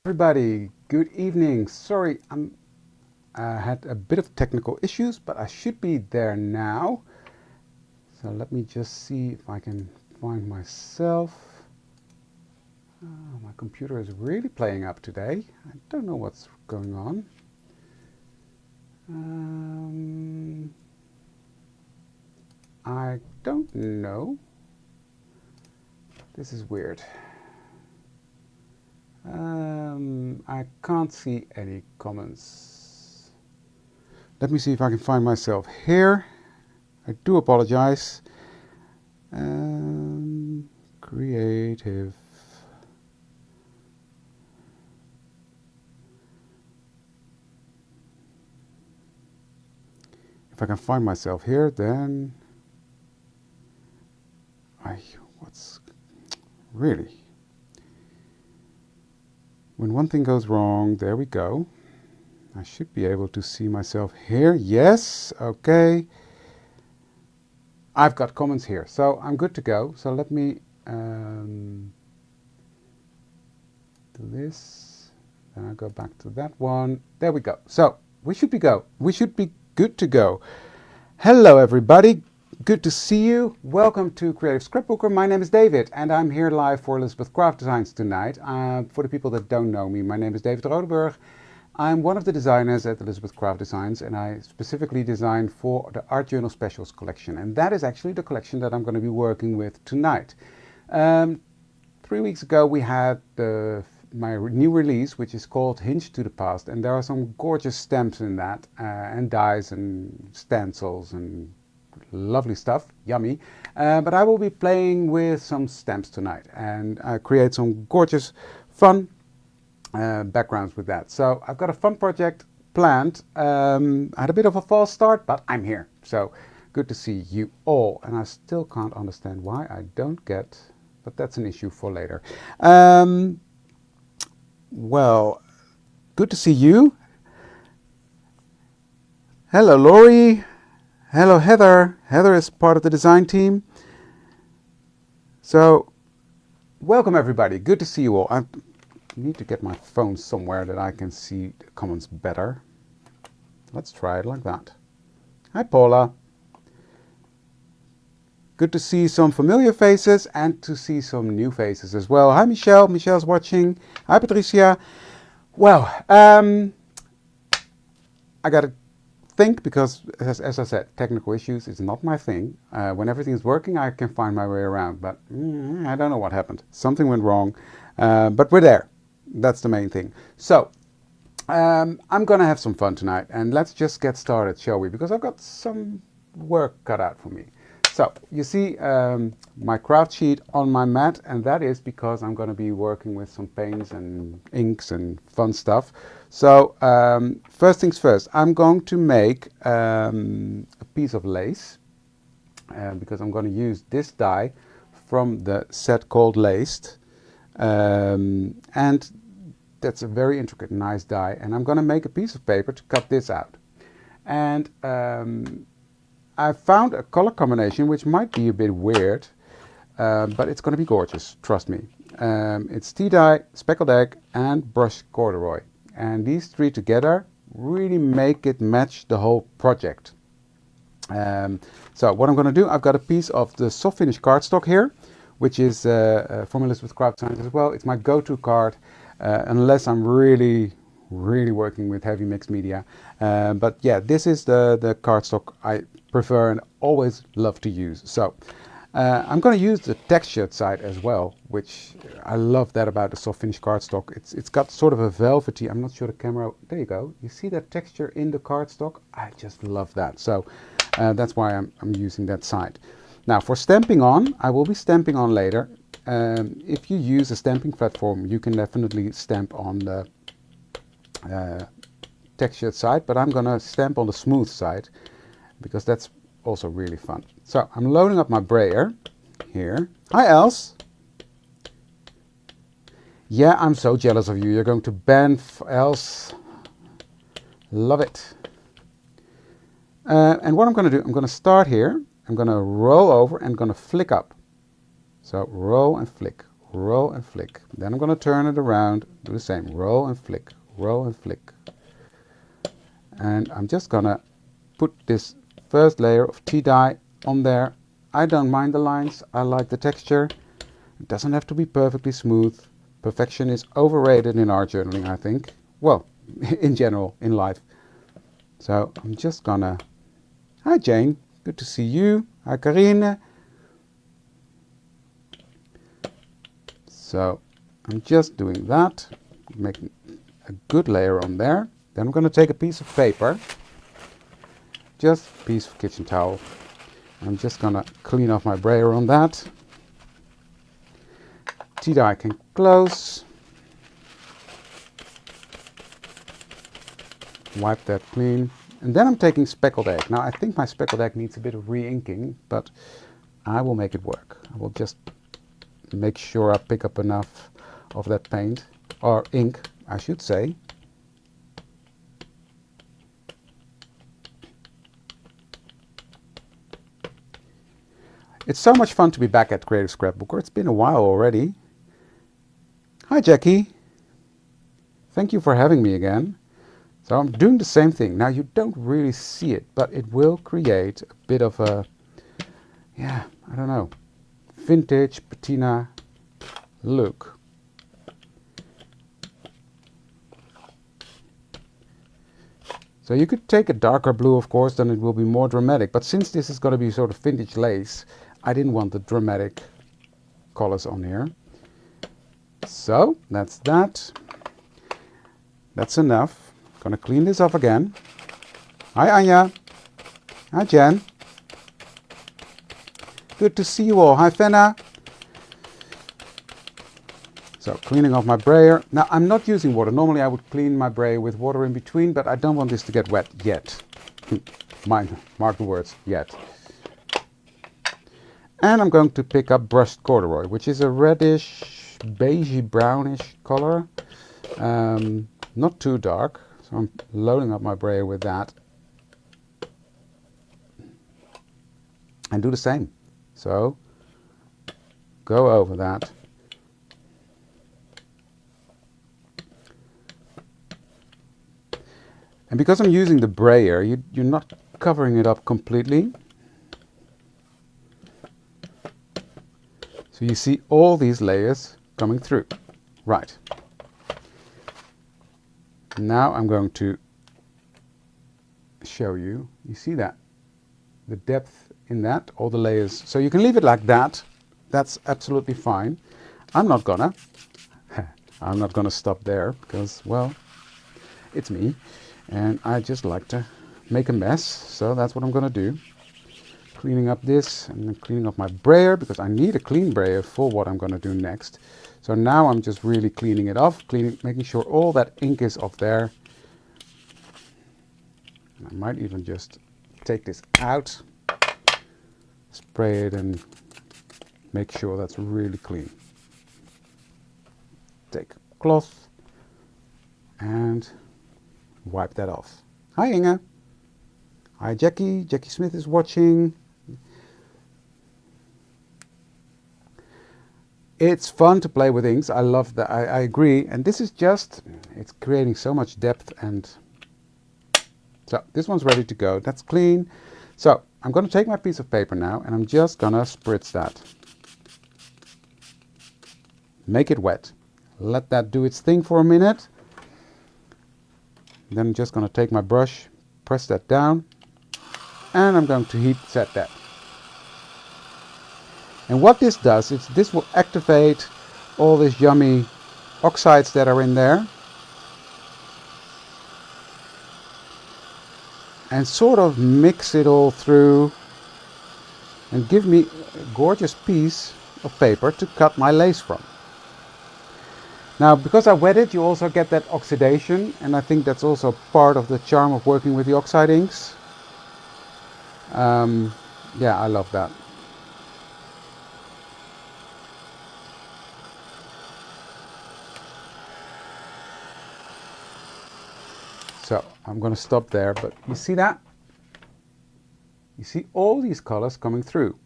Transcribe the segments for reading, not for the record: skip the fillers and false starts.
Everybody, good evening. Sorry, I had a bit of technical issues, but I should be there now. So let me just see if I can find myself. My computer is really playing up today. I don't know what's going on. I don't know. This is weird. I can't see any comments. Let me see if I can find myself here. I do apologize. Creative. If I can find myself here, then what's really? When one thing goes wrong, there we go. I should be able to see myself here. Yes, okay. I've got comments here, so I'm good to go. So let me do this. Then I'll go back to that one. There we go. So we should be good to go. Hello, everybody. Good to see you. Welcome to Creative Scrapbooker. My name is David, and I'm here live for Elizabeth Craft Designs tonight. For the people that don't know me, my name is David Roodenburg. I'm one of the designers at Elizabeth Craft Designs, and I specifically design for the Art Journal Specials collection. And that is actually the collection that I'm going to be working with tonight. 3 weeks ago, we had my new release, which is called Hinged to the Past, and there are some gorgeous stamps in that, and dies and stencils and lovely stuff, yummy. But I will be playing with some stamps tonight and create some gorgeous, fun backgrounds with that. So I've got a fun project planned. I had a bit of a false start, but I'm here. So good to see you all. And I still can't understand why I don't get, but that's an issue for later. Well, good to see you. Hello, Laurie. Hello, Heather. Heather is part of the design team. So, welcome everybody. Good to see you all. I need to get my phone somewhere that I can see the comments better. Let's try it like that. Hi, Paula. Good to see some familiar faces and to see some new faces as well. Hi, Michelle. Michelle's watching. Hi, Patricia. Well, I got to think, because as I said, technical issues is not my thing. When everything is working, I can find my way around, but I don't know what happened. Something went wrong, but we're there. That's the main thing. So I'm gonna have some fun tonight, and let's just get started, shall we? Because I've got some work cut out for me. So you see my craft sheet on my mat, and that is because I'm going to be working with some paints and inks and fun stuff. So first things first, I'm going to make a piece of lace because I'm going to use this die from the set called Laced, and that's a very intricate, nice die, and I'm going to make a piece of paper to cut this out. And I found a color combination which might be a bit weird, but it's going to be gorgeous, trust me. It's tea dye, speckled egg, and brushed corduroy. And these three together really make it match the whole project. So what I'm going to do, I've got a piece of the soft finish cardstock here, which is from Elizabeth Craft Designs as well. It's my go-to card, unless I'm really working with heavy mixed media. But yeah, this is the cardstock I prefer and always love to use. So I'm going to use the textured side as well, which I love that about the soft finish cardstock. It's got sort of a velvety, I'm not sure the camera, there you go. You see that texture in the cardstock? I just love that. So that's why I'm using that side. Now for stamping on, I will be stamping on later. If you use a stamping platform, you can definitely stamp on the textured side, but I'm gonna stamp on the smooth side because that's also really fun. So I'm loading up my brayer here. Hi, Els. Yeah, I'm so jealous of you. You're going to Banff, Els. Love it. And what I'm going to do, I'm going to start here. I'm going to roll over and going to flick up. So roll and flick, roll and flick. Then I'm going to turn it around, do the same, roll and flick, roll and flick. And I'm just going to put this first layer of tea dye on there. I don't mind the lines, I like the texture. It doesn't have to be perfectly smooth. Perfection is overrated in art journaling, I think. Well, in general, in life. So I'm just gonna... Hi Jane, good to see you. Hi Karine. So I'm just doing that, making a good layer on there. Then I'm going to take a piece of paper, just a piece of kitchen towel. I'm just going to clean off my brayer on that. Tea dye can close. Wipe that clean. And then I'm taking speckled egg. Now I think my speckled egg needs a bit of re-inking, but I will make it work. I will just make sure I pick up enough of that paint, or ink, I should say. It's so much fun to be back at Creative Scrapbooker. It's been a while already. Hi Jackie. Thank you for having me again. So I'm doing the same thing. Now you don't really see it, but it will create a bit of a, yeah, I don't know, vintage patina look. So you could take a darker blue, of course, then it will be more dramatic. But since this is going to be sort of vintage lace, I didn't want the dramatic colors on here. So that's that. That's enough. Gonna clean this off again. Hi Anja. Hi Jen. Good to see you all. Hi Fenna. So cleaning off my brayer. Now I'm not using water. Normally I would clean my brayer with water in between, but I don't want this to get wet yet. Mark the words, yet. And I'm going to pick up brushed corduroy, which is a reddish, beigey brownish color. Not too dark. So I'm loading up my brayer with that. And do the same. So go over that. And because I'm using the brayer, you're not covering it up completely. So you see all these layers coming through. Right. Now I'm going to show you. You see that? The depth in that, all the layers. So you can leave it like that. That's absolutely fine. I'm not gonna stop there because, well, it's me. And I just like to make a mess. So that's what I'm gonna do. Cleaning up this and then cleaning up my brayer because I need a clean brayer for what I'm going to do next. So now I'm just really cleaning it off, making sure all that ink is off there. And I might even just take this out, spray it and make sure that's really clean. Take a cloth and wipe that off. Hi Inge. Hi Jackie. Jackie Smith is watching. It's fun to play with inks. I love that. I agree. And this is just, it's creating so much depth. And so this one's ready to go. That's clean. So I'm going to take my piece of paper now and I'm just going to spritz that. Make it wet. Let that do its thing for a minute. Then I'm just going to take my brush, press that down, and I'm going to heat set that. And what this does is this will activate all these yummy oxides that are in there and sort of mix it all through and give me a gorgeous piece of paper to cut my lace from. Now, because I wet it, you also get that oxidation, and I think that's also part of the charm of working with the oxide inks. Yeah, I love that. So I'm going to stop there, but you see that? You see all these colors coming through.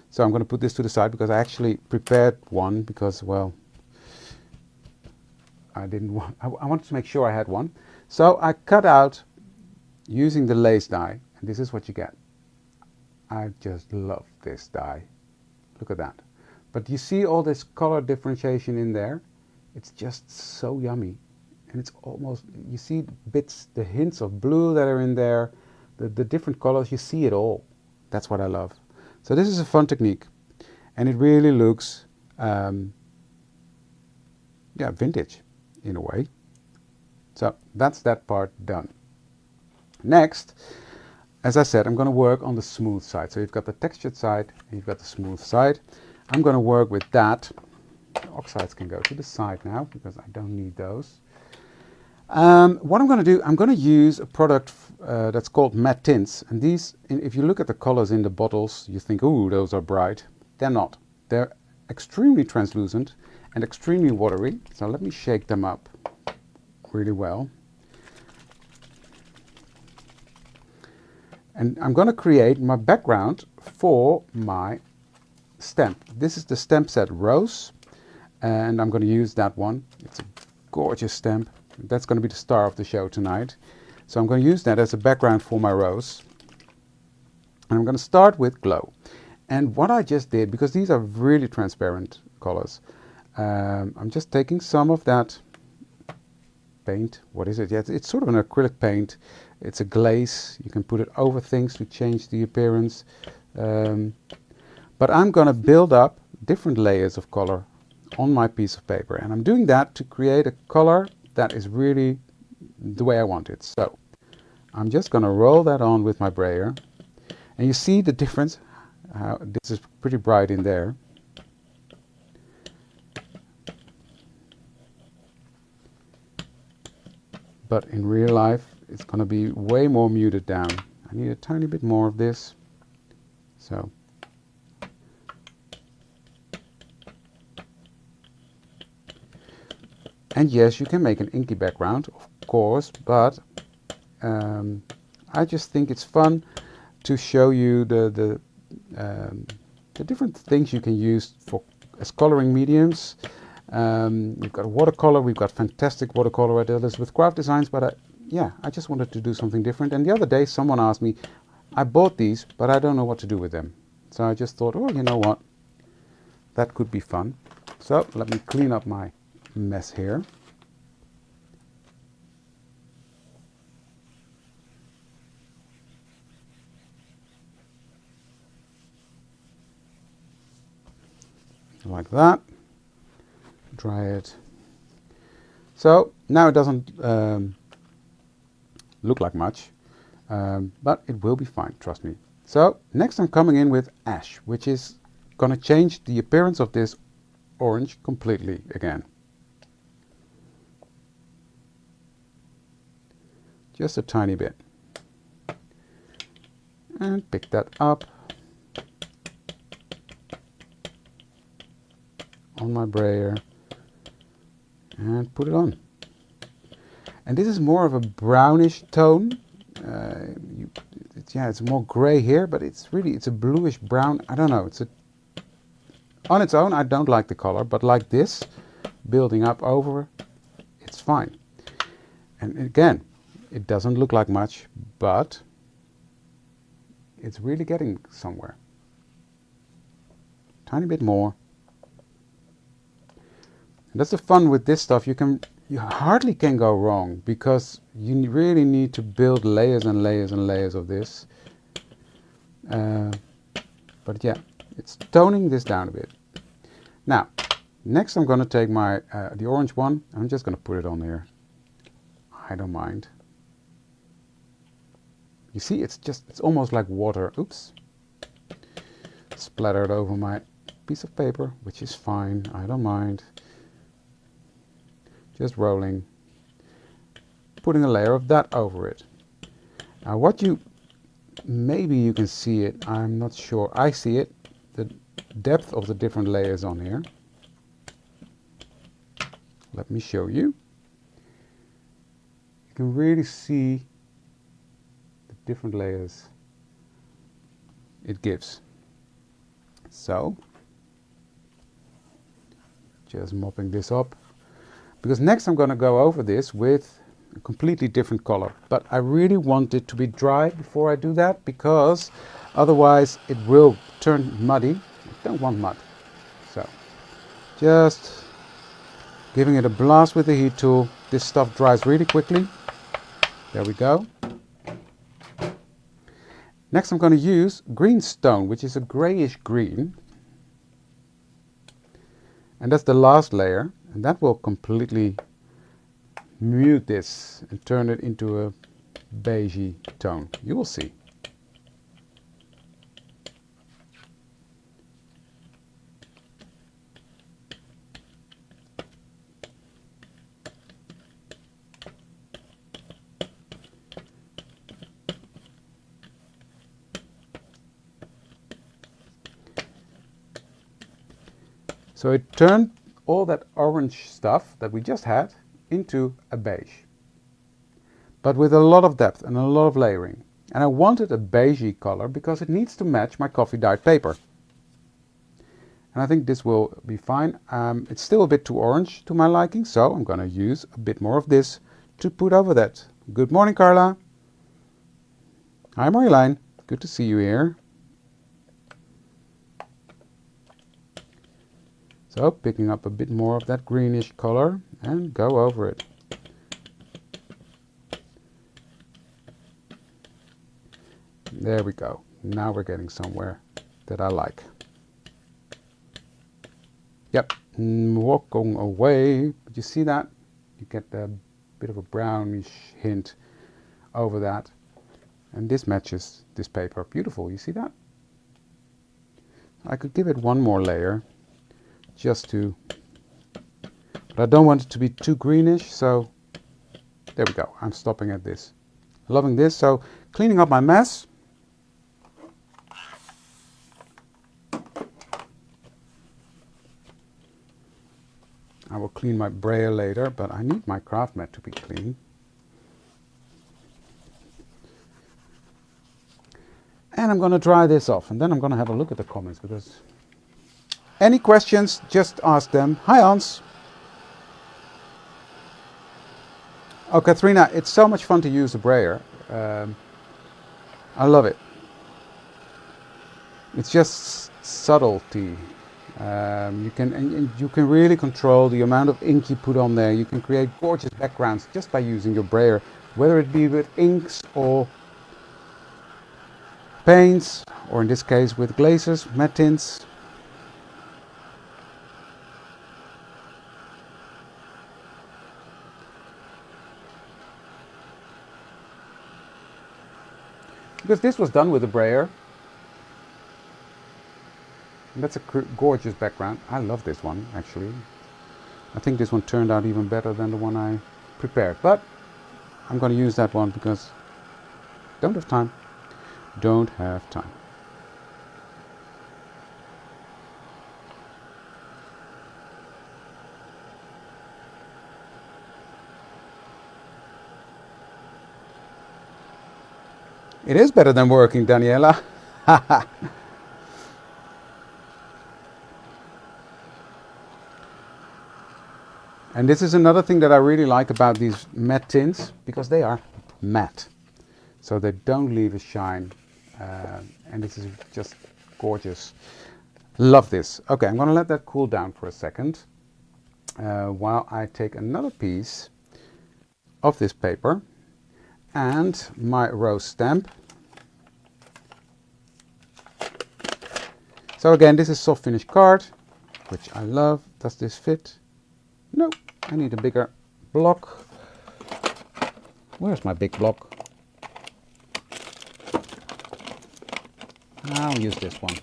So I'm going to put this to the side because I actually prepared one because, well, I didn't want, I wanted to make sure I had one. So I cut out using the lace die, and this is what you get. I just love this die. Look at that. But you see all this color differentiation in there? It's just so yummy. And it's almost, you see bits, the hints of blue that are in there, the different colors, you see it all. That's what I love. So this is a fun technique. And it really looks, yeah, vintage in a way. So that's that part done. Next, as I said, I'm going to work on the smooth side. So you've got the textured side and you've got the smooth side. I'm going to work with that. The oxides can go to the side now because I don't need those. What I'm going to do, I'm going to use a product that's called matte tints. And these, if you look at the colors in the bottles, you think, ooh, those are bright. They're not. They're extremely translucent and extremely watery. So let me shake them up really well. And I'm going to create my background for my stamp. This is the stamp set Rose, and I'm going to use that one. It's a gorgeous stamp. That's going to be the star of the show tonight. So I'm going to use that as a background for my rose. And I'm going to start with Glow. And what I just did, because these are really transparent colors, I'm just taking some of that paint. What is it? Yeah, it's sort of an acrylic paint. It's a glaze. You can put it over things to change the appearance. But I'm going to build up different layers of color on my piece of paper. And I'm doing that to create a color that is really the way I want it. So I'm just going to roll that on with my brayer. And you see the difference. This is pretty bright in there. But in real life, it's going to be way more muted down. I need a tiny bit more of this. So. And yes, you can make an inky background, of course, but I just think it's fun to show you the different things you can use for as coloring mediums. We've got watercolor, we've got fantastic watercolor editors with craft designs, but yeah, I just wanted to do something different. And the other day someone asked me, I bought these, but I don't know what to do with them. So I just thought, oh, you know what, that could be fun. So let me clean up my mess here. Like that. Dry it. So now it doesn't look like much, but it will be fine, trust me. So next I'm coming in with Ash, which is going to change the appearance of this orange completely again. Just a tiny bit. And pick that up on my brayer and put it on. And this is more of a brownish tone. It's more gray here, but it's a bluish brown. I don't know. On its own, I don't like the color, but like this, building up over, it's fine. And again, it doesn't look like much, but it's really getting somewhere. Tiny bit more. And that's the fun with this stuff. You hardly can go wrong because you really need to build layers and layers and layers of this. But yeah, it's toning this down a bit. Now, next I'm going to take my the orange one. I'm just going to put it on here. I don't mind. You see, it's almost like water. Oops. Splattered over my piece of paper, which is fine. I don't mind. Just rolling, putting a layer of that over it. Now maybe you can see it, I'm not sure. I see it, the depth of the different layers on here. Let me show you. You can really see the different layers it gives. So, just mopping this up. Because next I'm going to go over this with a completely different color. But I really want it to be dry before I do that, because otherwise it will turn muddy. I don't want mud. So just giving it a blast with the heat tool. This stuff dries really quickly. There we go. Next I'm going to use green stone, which is a grayish green. And that's the last layer. And that will completely mute this and turn it into a beigey tone. You will see. So it turned all that orange stuff that we just had into a beige. But with a lot of depth and a lot of layering. And I wanted a beigey color because it needs to match my coffee dyed paper. And I think this will be fine. It's still a bit too orange to my liking, so I'm going to use a bit more of this to put over that. Good morning, Carla. Hi, Marjolein. Good to see you here. So picking up a bit more of that greenish color and go over it. There we go. Now we're getting somewhere that I like. Yep, walking away. But you see that? You get a bit of a brownish hint over that. And this matches this paper. Beautiful, you see that? I could give it one more layer. Just to, but I don't want it to be too greenish, so there we go. I'm stopping at this. Loving this. So cleaning up my mess. I will clean my brayer later, but I need my craft mat to be clean. And I'm going to dry this off, and then I'm going to have a look at the comments, because any questions, just ask them. Hi, Hans. Oh, Katrina, it's so much fun to use the brayer. I love it. It's just subtlety. You can really control the amount of ink you put on there. You can create gorgeous backgrounds just by using your brayer, whether it be with inks or paints, or in this case with glazes, matte tints. Because this was done with a brayer. And that's a gorgeous background. I love this one, actually. I think this one turned out even better than the one I prepared. But I'm going to use that one because don't have time. Don't have time. It is better than working, Daniela. And this is another thing that I really like about these matte tints, because they are matte. So they don't leave a shine. And this is just gorgeous. Love this. Okay, I'm going to let that cool down for a second. While I take another piece of this paper and my rose stamp. So again, this is soft finish card, which I love. Does this fit? No, I need a bigger block. Where's my big block? I'll use this one.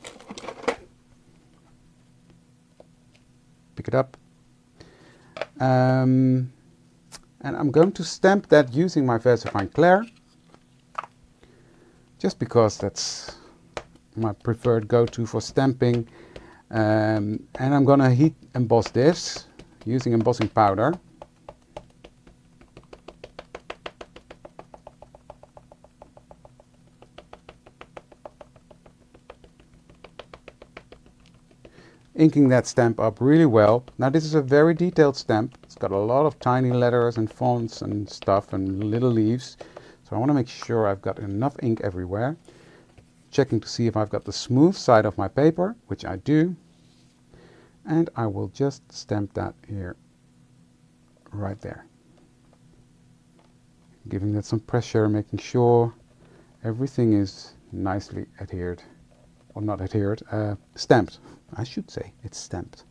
Pick it up. And I'm going to stamp that using my VersaFine Clair. Just because that's my preferred go-to for stamping. And I'm going to heat emboss this using embossing powder. Inking that stamp up really well. Now this is a very detailed stamp. It's got a lot of tiny letters and fonts and stuff and little leaves. So I want to make sure I've got enough ink everywhere. Checking to see if I've got the smooth side of my paper, which I do. And I will just stamp that here, right there. Giving that some pressure, making sure everything is nicely adhered. Or not adhered, stamped. I should say, it's stamped.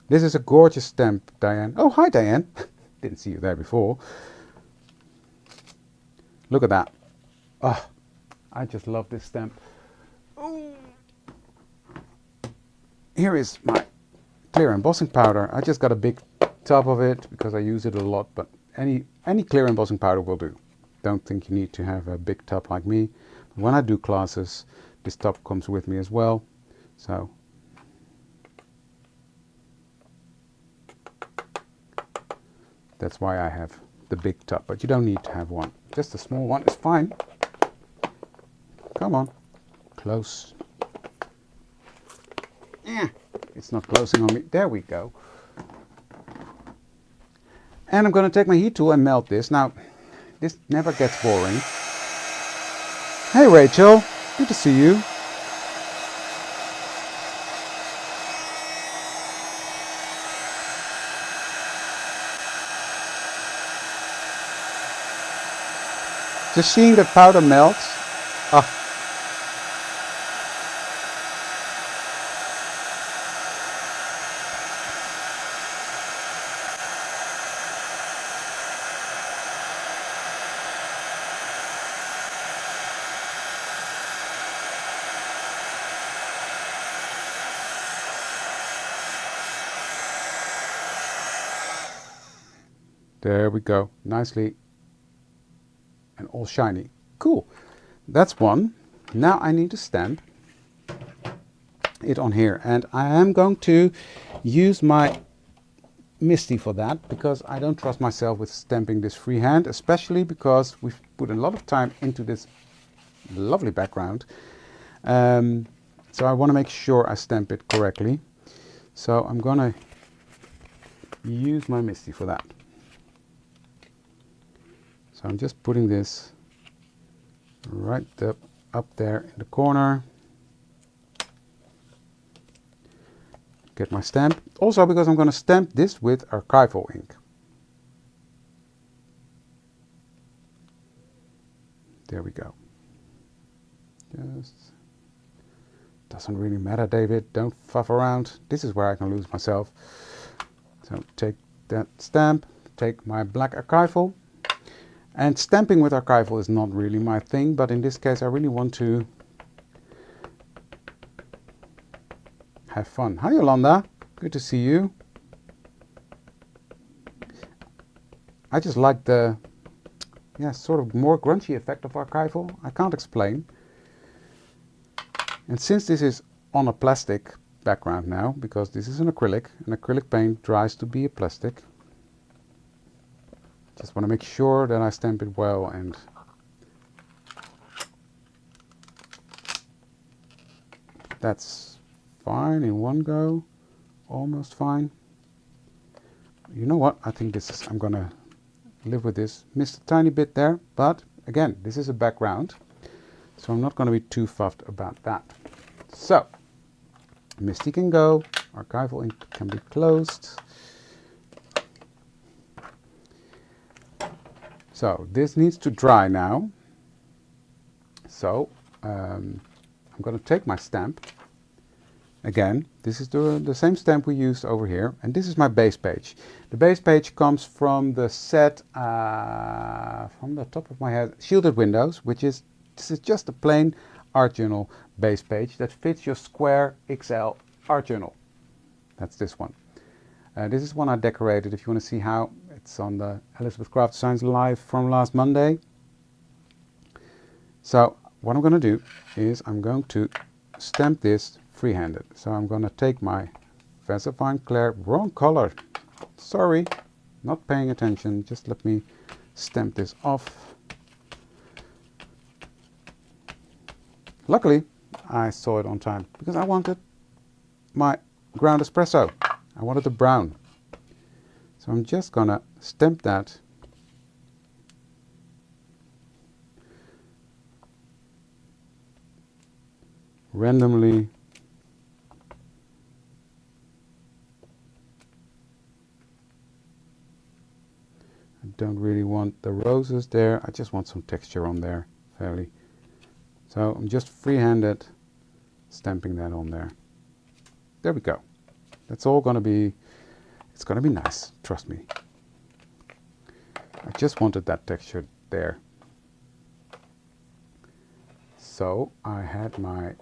This is a gorgeous stamp, Diane. Oh, hi, Diane. Didn't see you there before. Look at that. Oh, I just love this stamp. Ooh. Here is my clear embossing powder. I just got a big tub of it because I use it a lot, but any clear embossing powder will do. Don't think you need to have a big tub like me. When I do classes, this tub comes with me as well. So that's why I have the big tub, but you don't need to have one. Just a small one is fine. Come on, close. Yeah, it's not closing on me. There we go. And I'm going to take my heat tool and melt this. Now, this never gets boring. Hey Rachel, good to see you. Just seeing the powder melt. Ah. There we go, nicely and all shiny. Cool, that's one. Now I need to stamp it on here, and I am going to use my MISTI for that because I don't trust myself with stamping this freehand, especially because we've put a lot of time into this lovely background. So I want to make sure I stamp it correctly. So I'm gonna use my MISTI for that. So I'm just putting this right up there in the corner. Get my stamp. Also because I'm going to stamp this with archival ink. There we go. Just doesn't really matter, David. Don't fuff around. This is where I can lose myself. So take that stamp, take my black archival. And stamping with archival is not really my thing, but in this case I really want to have fun. Hi Yolanda, good to see you. I just like the sort of more grungy effect of archival. I can't explain. And since this is on a plastic background now, because this is an acrylic paint dries to be a plastic, just want to make sure that I stamp it well, and that's fine in one go, almost fine. You know what, I think this is, I'm gonna live with this. Missed a tiny bit there, but again, this is a background, so I'm not going to be too fussed about that. So, MISTI can go, archival ink can be closed. So this needs to dry now. So I'm going to take my stamp. Again, this is the same stamp we used over here, and this is my base page. The base page comes from the set, from the top of my head, Shielded Windows, this is just a plain art journal base page that fits your square XL art journal. That's this one. This is one I decorated. If you want to see how, it's on the Elizabeth Craft Designs Live from last Monday. So what I'm going to do is I'm going to stamp this free-handed. So I'm going to take my VESA Clair, wrong color. Sorry, not paying attention. Just let me stamp this off. Luckily, I saw it on time because I wanted my ground espresso. I wanted a brown. So I'm just gonna stamp that randomly. I don't really want the roses there. I just want some texture on there, fairly. So I'm just freehanded stamping that on there. There we go. That's all gonna be, it's gonna be nice, trust me. I just wanted that texture there. So I had my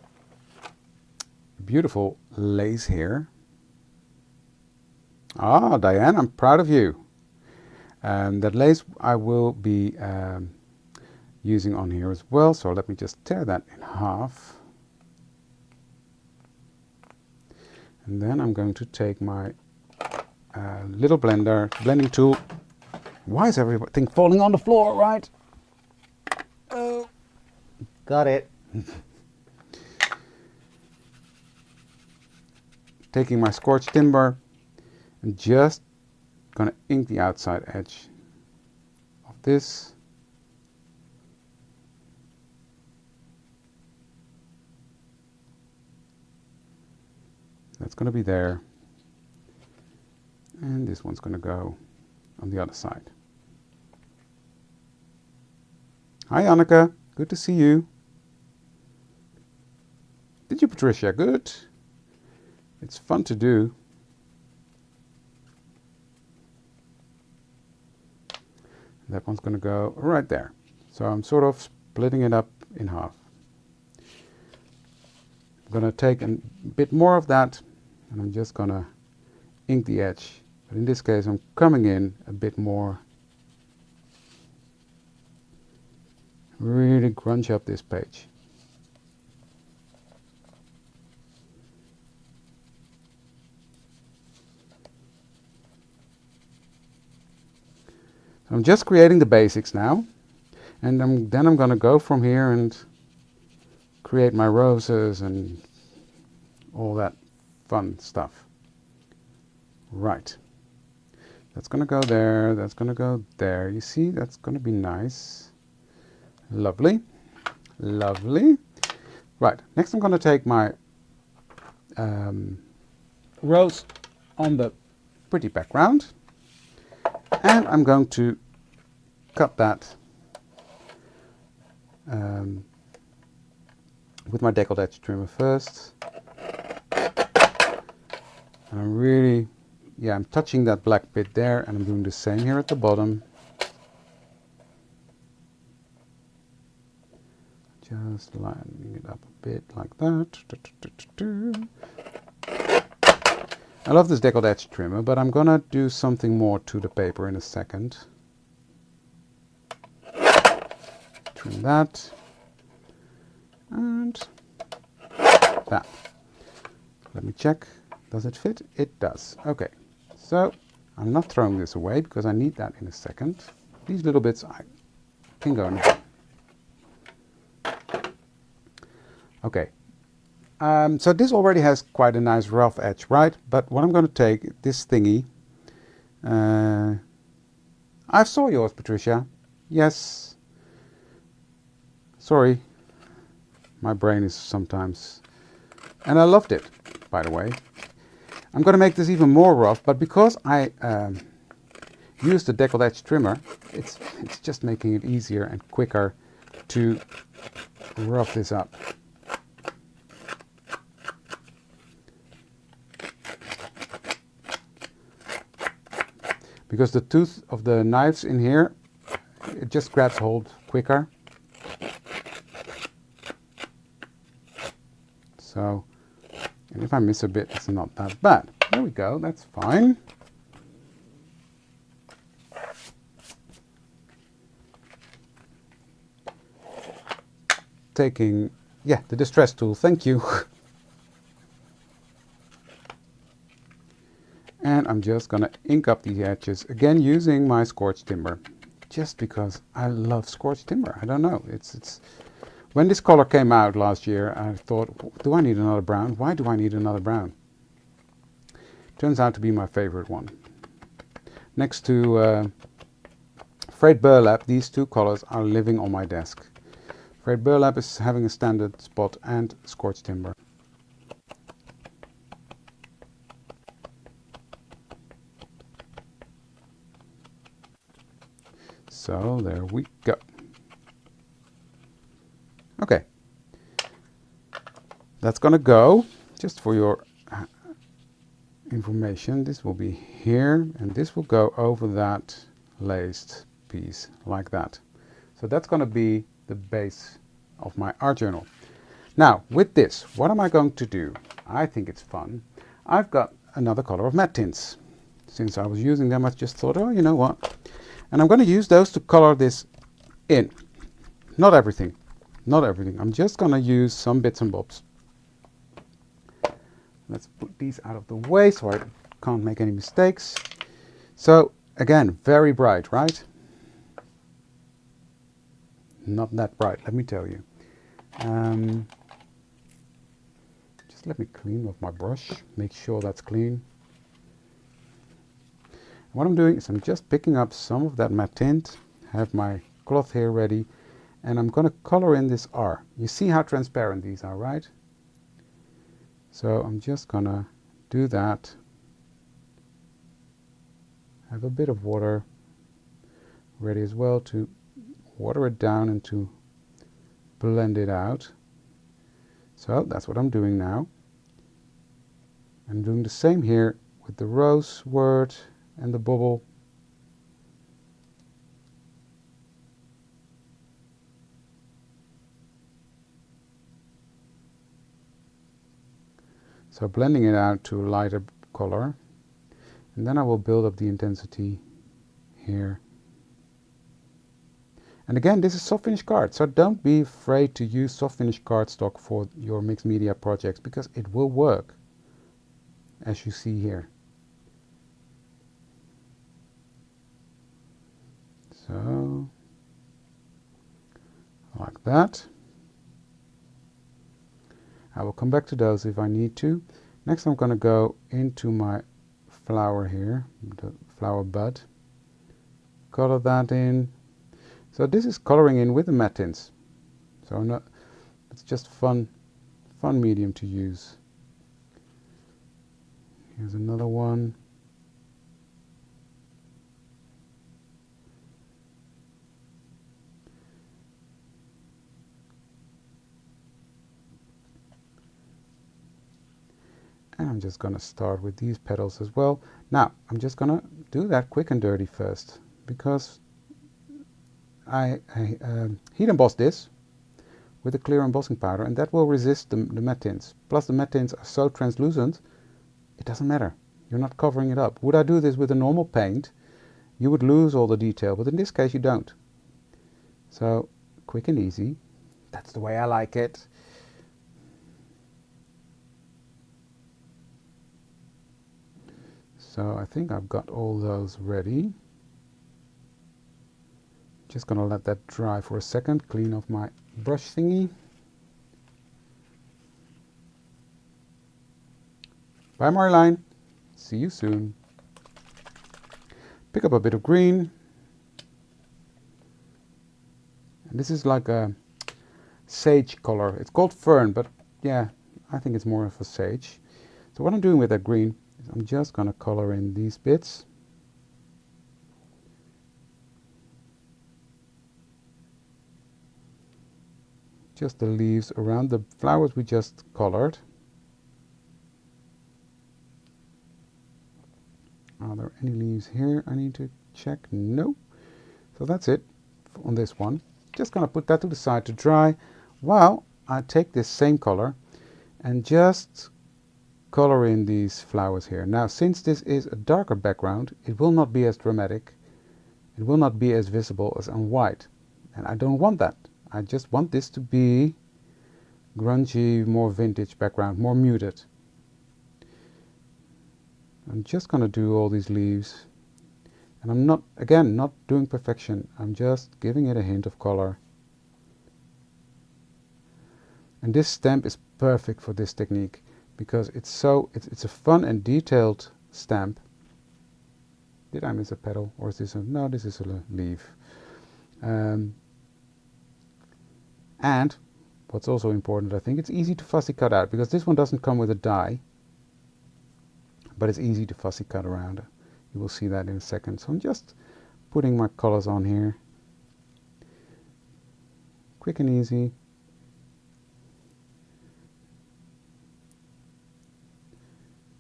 beautiful lace here. Ah, Diane, I'm proud of you. That lace I will be using on here as well. So let me just tear that in half. And then I'm going to take my little blending tool. Why is everything falling on the floor, right? Oh, got it. Taking my scorched timber and just gonna ink the outside edge of this. That's gonna be there. And this one's gonna go on the other side. Hi Anneke, good to see you. Did you, Patricia? Good. It's fun to do. That one's going to go right there. So I'm sort of splitting it up in half. I'm going to take a bit more of that and I'm just going to ink the edge. But in this case I'm coming in a bit more. Really crunch up this page. I'm just creating the basics now, and then I'm going to go from here and create my roses and all that fun stuff. Right. That's going to go there, that's going to go there. You see, that's going to be nice. Lovely. Lovely. Right, next I'm going to take my rose on the pretty background. And I'm going to cut that with my deckled edge trimmer first. And I'm really, I'm touching that black bit there, and I'm doing the same here at the bottom. Just lining it up a bit like that. I love this deckled edge trimmer, but I'm gonna do something more to the paper in a second. Trim that. And that. Let me check. Does it fit? It does. Okay. So I'm not throwing this away because I need that in a second. These little bits I can go in a bit. Okay. So this already has quite a nice rough edge, right? But what I'm going to take, this thingy. I saw yours, Patricia. Yes. Sorry. My brain is sometimes... And I loved it, by the way. I'm going to make this even more rough, but because I used the deckled edge trimmer, it's just making it easier and quicker to rough this up. Because the tooth of the knives in here, it just grabs hold quicker. So, and if I miss a bit, it's not that bad. There we go, that's fine. Taking, the distress tool, thank you. And I'm just going to ink up the edges, again using my scorched timber. Just because I love scorched timber. I don't know. It's when this color came out last year, I thought, do I need another brown? Why do I need another brown? Turns out to be my favorite one. Next to frayed burlap, these two colors are living on my desk. Frayed burlap is having a standard spot and scorched timber. So there we go. Okay, that's gonna go. Just for your information, this will be here and this will go over that laced piece like that. So that's gonna be the base of my art journal. Now with this, what am I going to do? I think it's fun. I've got another color of matte tints. Since I was using them, I just thought, oh, you know what? And I'm going to use those to color this in. Not everything. Not everything. I'm just going to use some bits and bobs. Let's put these out of the way so I can't make any mistakes. So again, very bright, right? Not that bright, let me tell you. Just let me clean with my brush. Make sure that's clean. What I'm doing is I'm just picking up some of that matte tint, have my cloth here ready, and I'm going to color in this R. You see how transparent these are, right? So I'm just going to do that. Have a bit of water ready as well to water it down and to blend it out. So that's what I'm doing now. I'm doing the same here with the rose word and the bubble. So blending it out to a lighter color, and then I will build up the intensity here. And again, this is soft finish card, so don't be afraid to use soft finish cardstock for your mixed media projects, because it will work, as you see here. So, like that. I will come back to those if I need to. Next I'm going to go into my flower here, the flower bud. Color that in. So this is coloring in with the matte tints. So it's just fun medium to use. Here's another one. And I'm just going to start with these petals as well. Now, I'm just going to do that quick and dirty first, because I heat emboss this with a clear embossing powder, and that will resist the matte tints. Plus the matte tints are so translucent, it doesn't matter. You're not covering it up. Would I do this with a normal paint, you would lose all the detail, but in this case you don't. So, quick and easy. That's the way I like it. So I think I've got all those ready. Just gonna let that dry for a second, clean off my brush thingy. Bye Marjolein, see you soon. Pick up a bit of green. And this is like a sage color. It's called fern, but yeah, I think it's more of a sage. So what I'm doing with that green, I'm just going to color in these bits. Just the leaves around the flowers we just colored. Are there any leaves here I need to check? No. So that's it on this one. Just going to put that to the side to dry while I take this same color and just color in these flowers here. Now, since this is a darker background, it will not be as dramatic. It will not be as visible as on white. And I don't want that. I just want this to be grungy, more vintage background, more muted. I'm just going to do all these leaves. And I'm not, again, not doing perfection. I'm just giving it a hint of color. And this stamp is perfect for this technique, because it's a fun and detailed stamp. Did I miss a petal, or is this a, no, this is a leaf. And what's also important, I think, it's easy to fussy cut out, because this one doesn't come with a die, but it's easy to fussy cut around. You will see that in a second. So I'm just putting my colors on here. Quick and easy.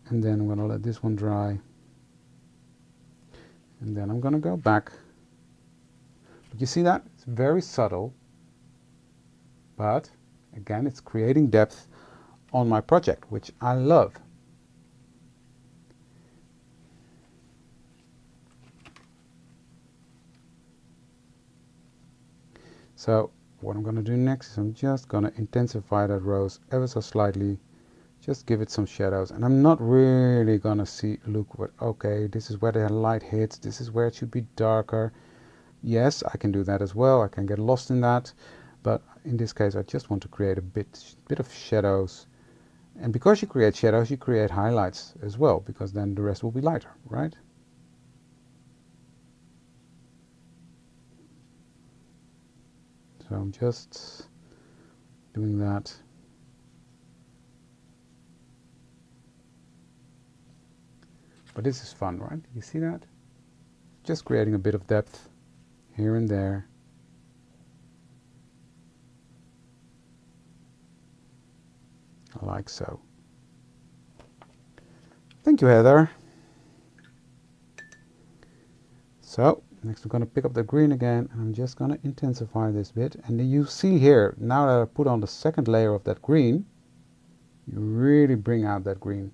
And then I'm going to let this one dry. And then I'm going to go back. But you see that? It's very subtle. But again, it's creating depth on my project, which I love. So what I'm going to do next is I'm just going to intensify that rose ever so slightly. Just give it some shadows, and I'm not really gonna look what, okay, this is where the light hits, this is where it should be darker. Yes, I can do that as well, I can get lost in that, but in this case I just want to create a bit of shadows. And because you create shadows, you create highlights as well, because then the rest will be lighter, right? So I'm just doing that. But this is fun, right? You see that? Just creating a bit of depth here and there. Like so. Thank you, Heather. So, next we're going to pick up the green again, and I'm just going to intensify this bit. And you see here, now that I put on the second layer of that green, you really bring out that green.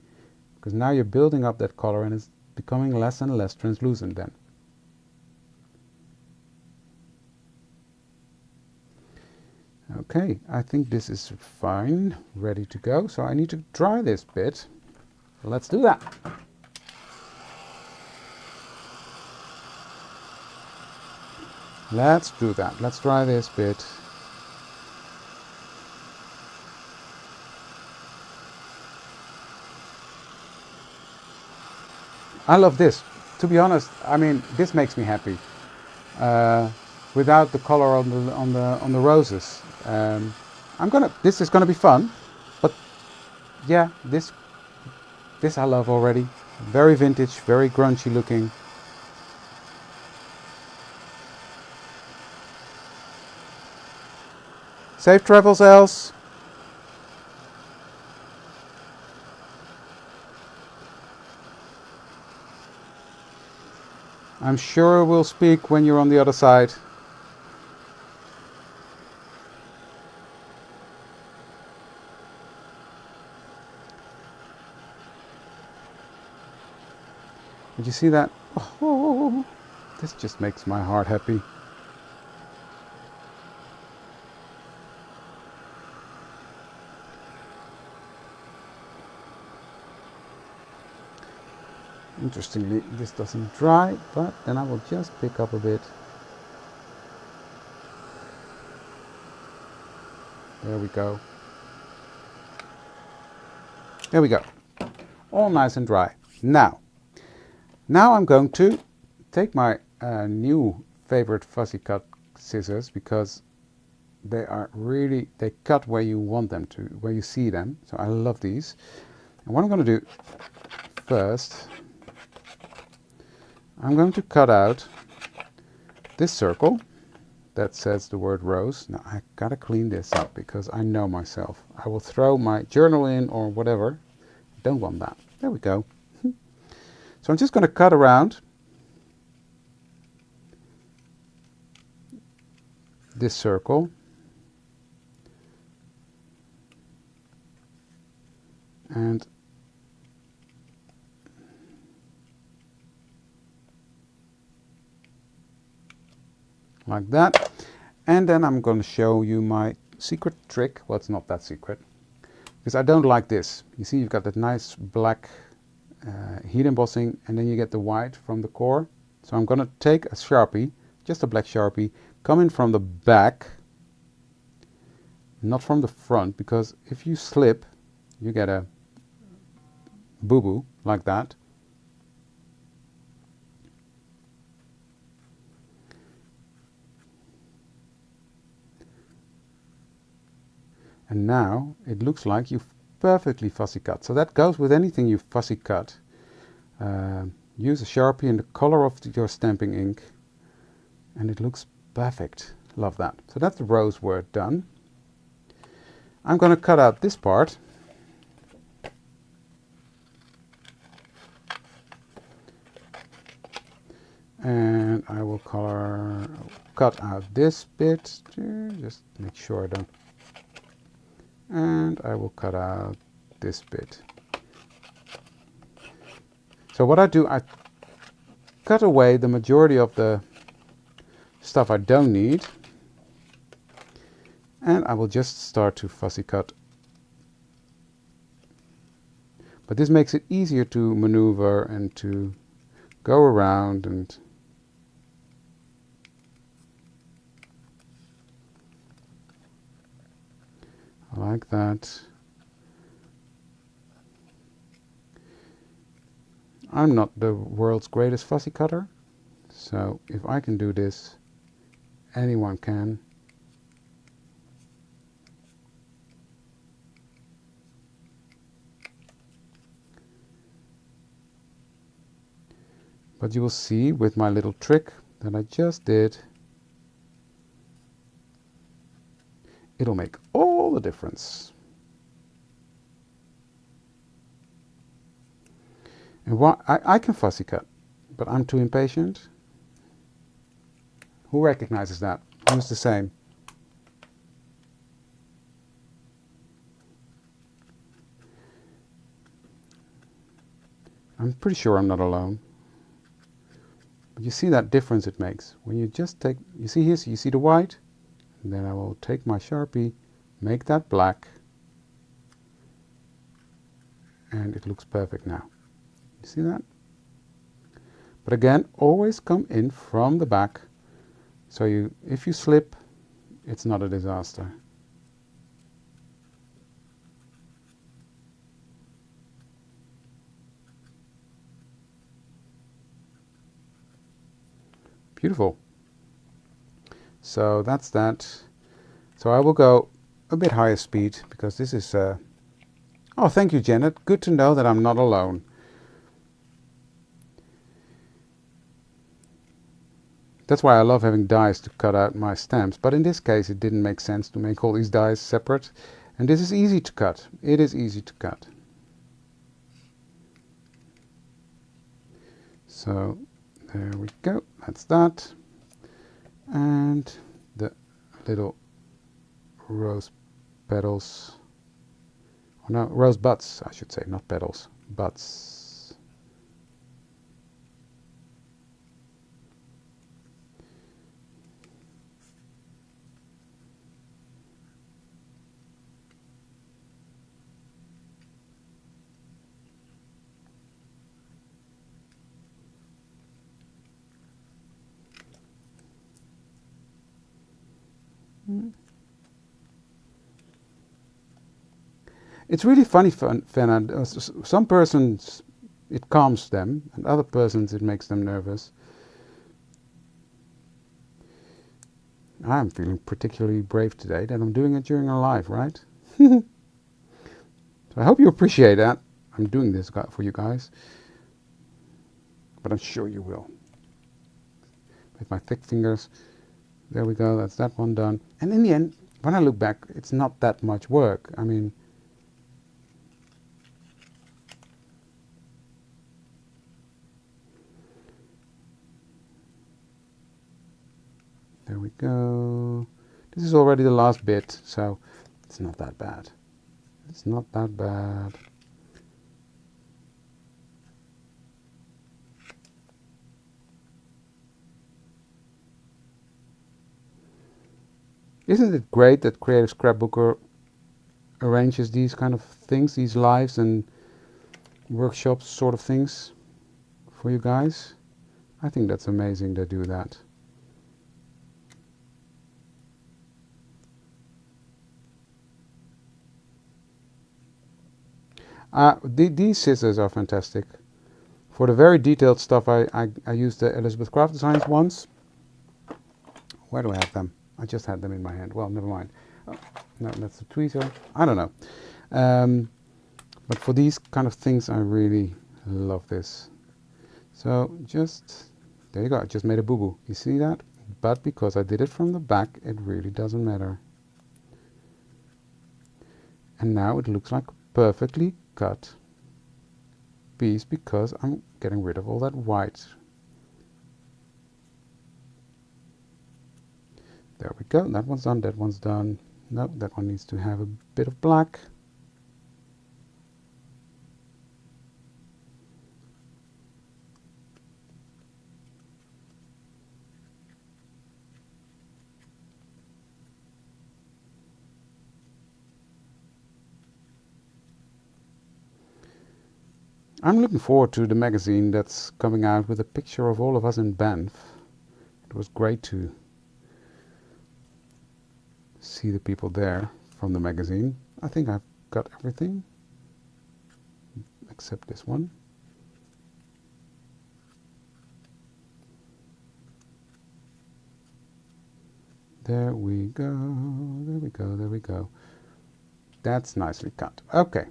Because now you're building up that color and it's becoming less and less translucent then. Okay, I think this is fine, ready to go. So I need to dry this bit. Let's do that. Let's do that. Let's dry this bit. I love this. To be honest, I mean, this makes me happy. Without the color on the roses, this is gonna be fun. But yeah, this I love already. Very vintage, very grungy looking. Safe travels, Els. I'm sure we'll speak when you're on the other side. Did you see that? Oh, this just makes my heart happy. Interestingly, this doesn't dry, but then I will just pick up a bit. There we go. There we go. All nice and dry. Now I'm going to take my new favorite fussy cut scissors, because they cut where you want them to, where you see them. So I love these. And what I'm going to do first, I'm going to cut out this circle that says the word rose. Now I gotta clean this up because I know myself. I will throw my journal in or whatever. Don't want that. There we go. So I'm just going to cut around this circle. And like that. And then I'm going to show you my secret trick. Well, it's not that secret, because I don't like this. You see, you've got that nice black heat embossing, and then you get the white from the core. So I'm going to take a Sharpie, just a black Sharpie, come in from the back, not from the front, because if you slip, you get a boo-boo like that. And now it looks like you've perfectly fussy cut. So that goes with anything you fussy cut. Use a Sharpie in the color of your stamping ink and it looks perfect. Love that. So that's the rose word done. I'm going to cut out this part. And I will cut out this bit, just make sure I don't, and I will cut out this bit. So what I do, I cut away the majority of the stuff I don't need, and I will just start to fussy cut. But this makes it easier to maneuver and to go around and like that. I'm not the world's greatest fussy cutter, so if I can do this, anyone can. But you will see with my little trick that I just did, it'll make all the difference. And I can fussy cut, but I'm too impatient. Who recognizes that? Who's the same? I'm pretty sure I'm not alone. But you see that difference it makes. When you just take, you see here, so you see the white? And then I will take my Sharpie, make that black, and it looks perfect now. You see that? But again, always come in from the back, so if you slip, it's not a disaster. Beautiful. So that's that. So I will go a bit higher speed because this is oh, thank you, Janet. Good to know that I'm not alone. That's why I love having dies to cut out my stamps, but in this case it didn't make sense to make all these dies separate, and this is easy to cut. It is easy to cut. So there we go, that's that. And the little rose petals, or no, rose buds I should say, not petals, buds. It's really funny, Fernand. Some persons it calms them, and other persons it makes them nervous. I'm feeling particularly brave today that I'm doing it during a live, right? So I hope you appreciate that. I'm doing this for you guys, but I'm sure you will. With my thick fingers. There we go, that's that one done. And in the end, when I look back, it's not that much work. I mean, there we go. This is already the last bit, so it's not that bad. It's not that bad. Isn't it great that Creative Scrapbooker arranges these kind of things, these lives and workshops sort of things for you guys? I think that's amazing they do that. These scissors are fantastic. For the very detailed stuff, I used the Elizabeth Craft Designs ones. Where do I have them? I just had them in my hand. Well, never mind. Oh, no, that's a tweezer. I don't know. But for these kind of things, I really love this. So just, there you go. I just made a boo-boo. You see that? But because I did it from the back, it really doesn't matter. And now it looks like a perfectly cut piece because I'm getting rid of all that white. There we go. That one's done. That one's done. No, that one needs to have a bit of black. I'm looking forward to the magazine that's coming out with a picture of all of us in Banff. It was great to see the people there from the magazine. I think I've got everything except this one. There we go, there we go, there we go. That's nicely cut. Okay,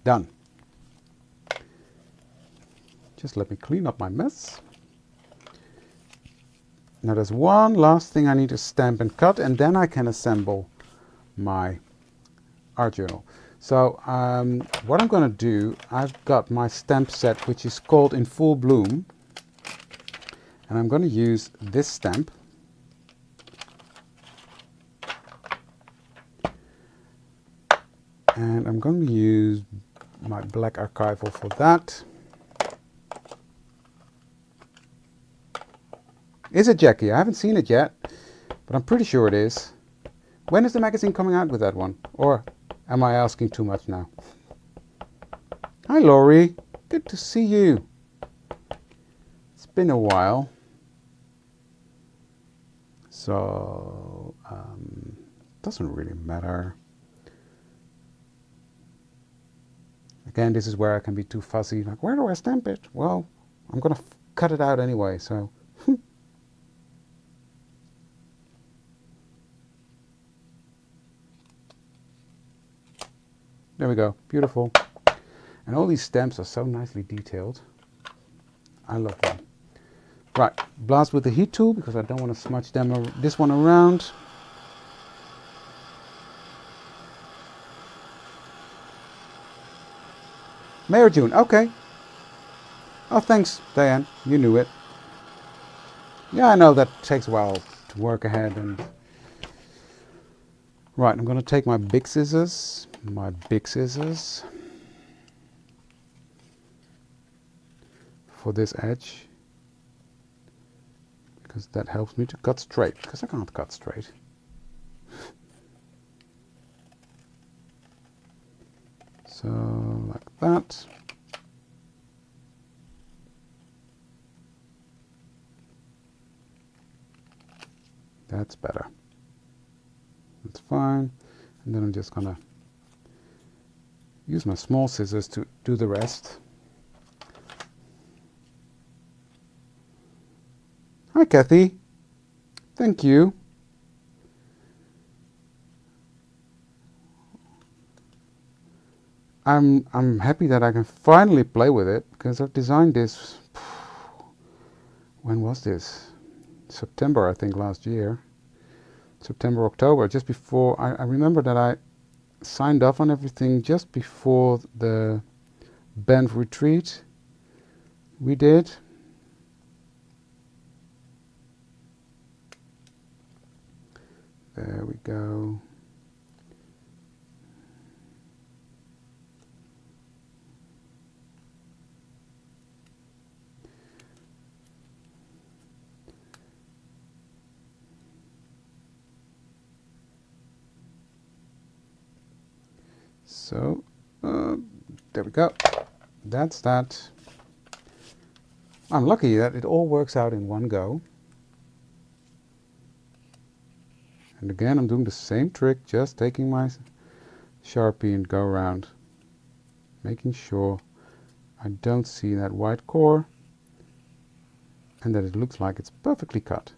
done. Just let me clean up my mess. Now there's one last thing I need to stamp and cut, and then I can assemble my art journal. So what I'm going to do, I've got my stamp set which is called In Full Bloom, and I'm going to use this stamp. And I'm going to use my black archival for that. Is it Jackie? I haven't seen it yet, but I'm pretty sure it is. When is the magazine coming out with that one? Or am I asking too much now? Hi Laurie, good to see you. It's been a while. So, doesn't really matter. Again, this is where I can be too fussy. Like, where do I stamp it? Well, I'm going to cut it out anyway, so. There we go, beautiful. And all these stamps are so nicely detailed. I love them. Right, blast with the heat tool because I don't want to smudge this one around. May or June, okay. Oh, thanks, Diane, you knew it. Yeah, I know that takes a while to work ahead. And right, I'm going to take my big scissors, for this edge, because that helps me to cut straight, because I can't cut straight. So, like that. That's better. That's fine. And then I'm just gonna use my small scissors to do the rest. Hi Kathy. Thank you. I'm happy that I can finally play with it, because I've designed this, when was this? September, I think, last year. September, October, just before, I remember that I signed off on everything just before the Banff retreat we did. There we go. So, there we go. That's that. I'm lucky that it all works out in one go. And again, I'm doing the same trick, just taking my Sharpie and go around, making sure I don't see that white core and that it looks like it's perfectly cut.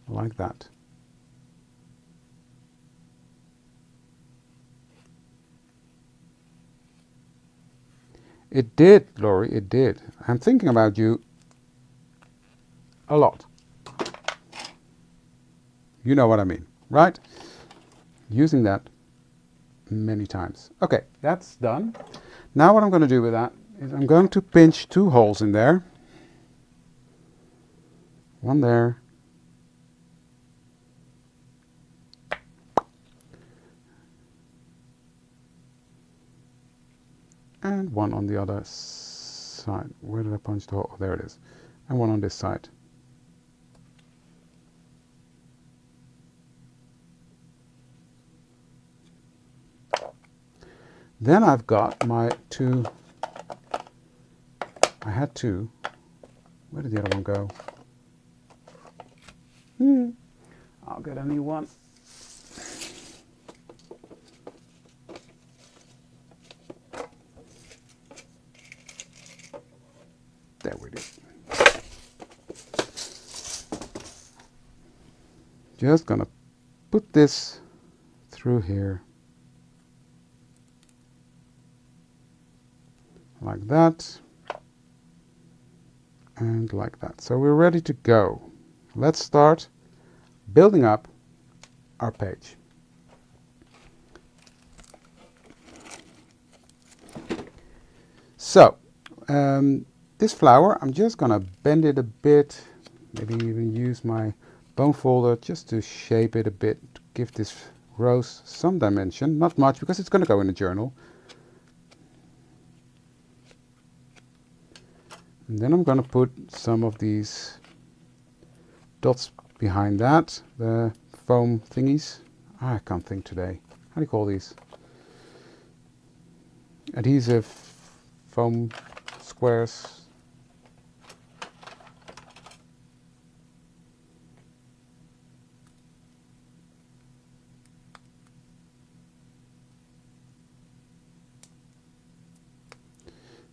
like that. It did, Laurie, it did. I'm thinking about you a lot. You know what I mean, right? Using that many times. Okay, that's done. Now what I'm going to do with that is I'm going to pinch 2 holes in there. One there. And one on the other side. Where did I punch the hole? Oh, there it is. And one on this side. Then I've got my 2. I had 2. Where did the other one go? I'll get a new one. There we go. Just gonna put this through here. Like that. And like that. So we're ready to go. Let's start building up our page. So, this flower, I'm just gonna bend it a bit, maybe even use my bone folder just to shape it a bit, to give this rose some dimension, not much because it's gonna go in a journal. And then I'm gonna put some of these dots behind that, the foam thingies. I can't think today. How do you call these? Adhesive foam squares.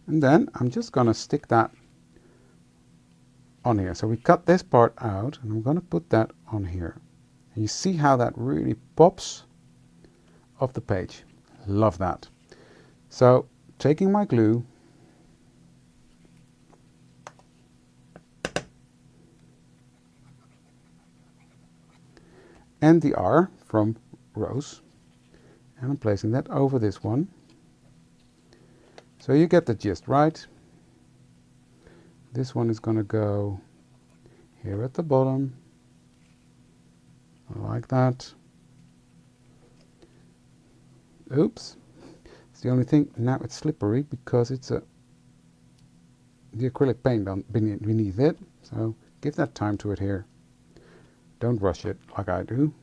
And then I'm just going to stick that on here. So we cut this part out and I'm going to put that on here. And you see how that really pops off the page. Love that. So taking my glue, and the R from Rose, and I'm placing that over this one. So you get the gist, right? This one is going to go here at the bottom, like that. Oops. It's the only thing, now it's slippery because it's the acrylic paint beneath it. So give that time to it here. Don't rush it like I do.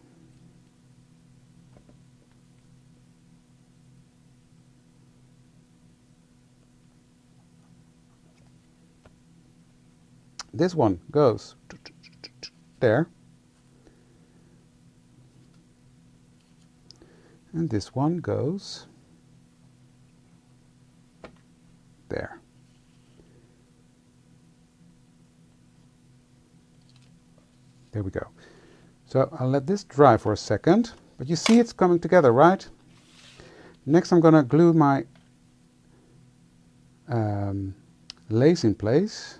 This one goes there. And this one goes there. There we go. So I'll let this dry for a second, but you see it's coming together, right? Next I'm going to glue my lace in place.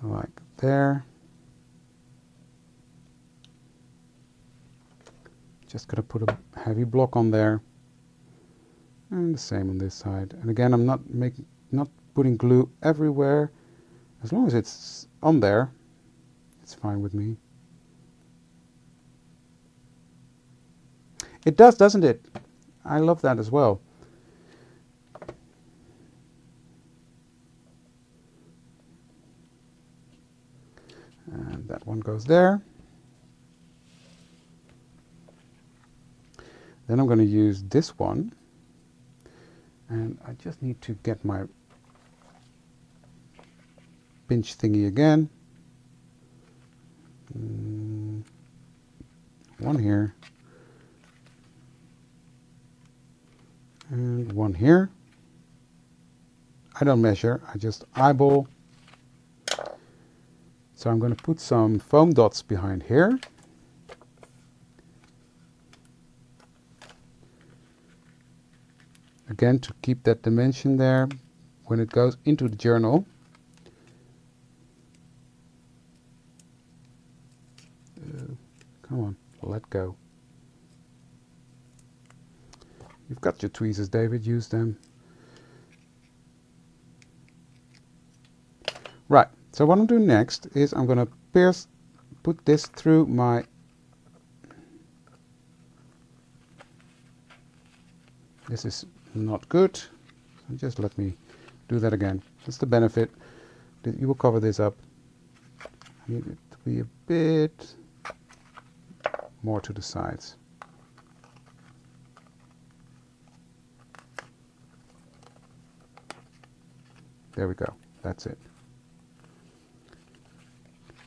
Like there. Just going to put a heavy block on there. And the same on this side. And again, I'm not putting glue everywhere. As long as it's on there, it's fine with me. It does, doesn't it? I love that as well. And that one goes there. Then I'm going to use this one. And I just need to get my pinch thingy again. One here. And one here. I don't measure, I just eyeball. So I'm going to put some foam dots behind here. Again, to keep that dimension there when it goes into the journal. Come on, let go. You've got your tweezers, David, use them. Right, so what I'm doing next is I'm going to put this through my This is not good. So just let me do that again. That's the benefit. You will cover this up. I need it to be a bit more to the sides. There we go. That's it.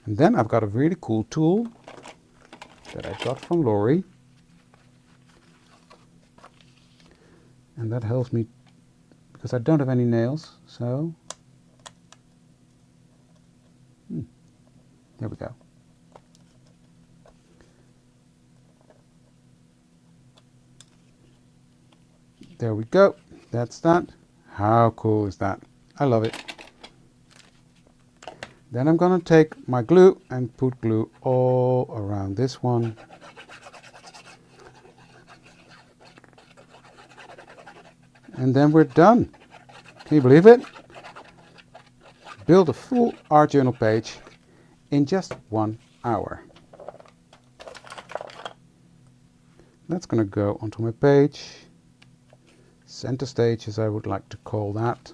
And then I've got a really cool tool that I got from Lori. And that helps me because I don't have any nails. So there we go. There we go. That's that. How cool is that? I love it. Then I'm going to take my glue and put glue all around this one. And then we're done. Can you believe it? Build a full art journal page in just 1 hour. That's going to go onto my page. Center stage, as I would like to call that.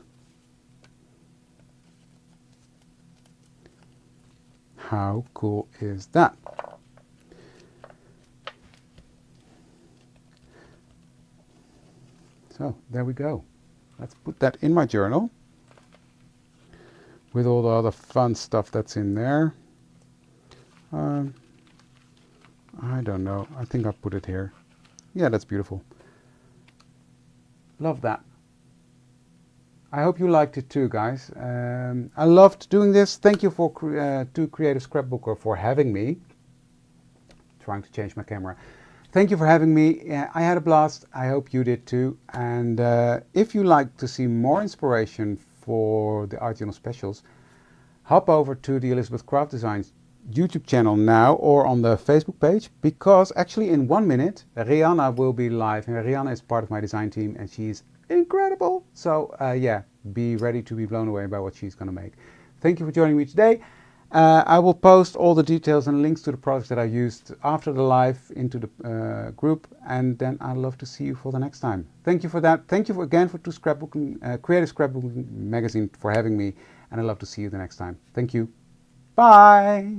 How cool is that? So there we go. Let's put that in my journal with all the other fun stuff that's in there. I don't know. I think I'll put it here. Yeah, that's beautiful. Love that. I hope you liked it too, guys. I loved doing this. Thank you for to Creative Scrapbooker for having me. Trying to change my camera. Thank you for having me. I had a blast. I hope you did too. And if you like to see more inspiration for the Art Journal specials, hop over to the Elizabeth Craft Designs YouTube channel now or on the Facebook page, because actually in 1 minute Rihanna will be live, and Rihanna is part of my design team and she's incredible. So yeah, be ready to be blown away by what she's going to make. Thank you for joining me today. I will post all the details and links to the products that I used after the live into the group, and then I'd love to see you for the next time. Thank you for that. Thank you again to Scrapbooking, Creative Scrapbooking Magazine for having me, and I'd love to see you the next time. Thank you. Bye.